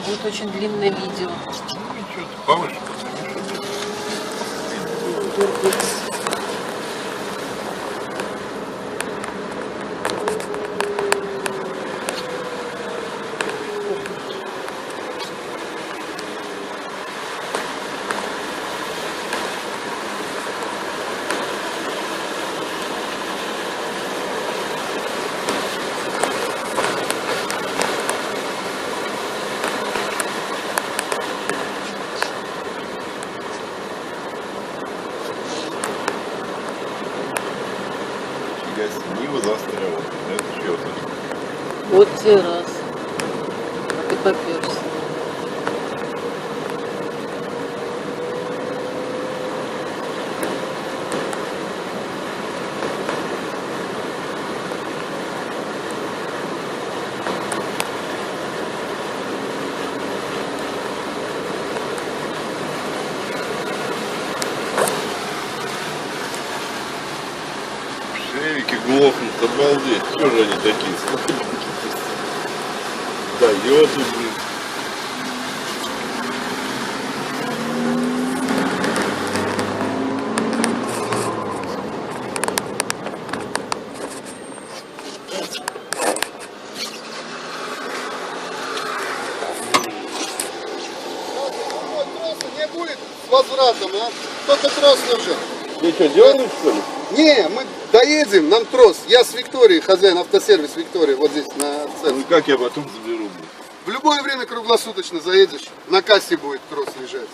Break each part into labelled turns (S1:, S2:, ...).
S1: будет очень длинное видео.
S2: Ну и что, повыше. Нива застряла. Это что-то.
S1: Вот тебе раз. А ты поперся.
S2: Шевики глохнут, обалдеть. Что же они такие слабенькие? Да, ёты, блин.
S3: Не будет с возвратом, а? Только трос нужен.
S2: Ты что, дернуть, что ли?
S3: Не, мы доедем, нам трос. Я с Викторией, хозяин автосервис Виктория, вот здесь на
S2: Ну
S3: центре.
S2: как я потом заберу, блин?
S3: В любое время круглосуточно заедешь, на кассе будет трос лежать.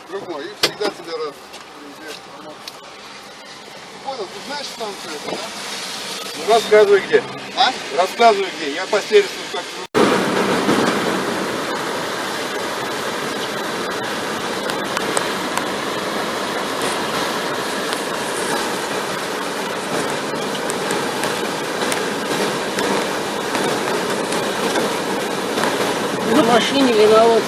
S3: Другой, и всегда тебя рад. Понял, ты знаешь станцию это, да?
S2: Ну рассказывай где.
S3: А?
S2: Рассказывай где. Я по сервису как.
S1: На машине или на лодке?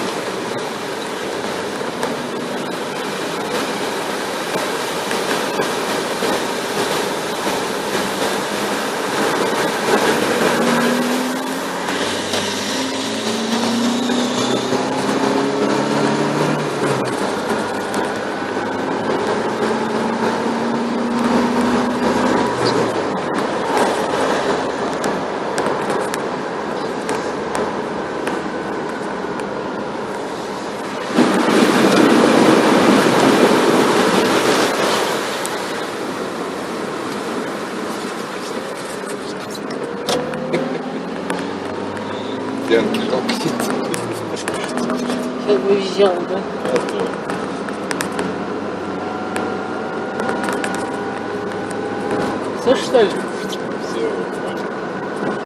S2: Янки жалко.
S1: Сейчас бы взял, да? Слышь, что ли?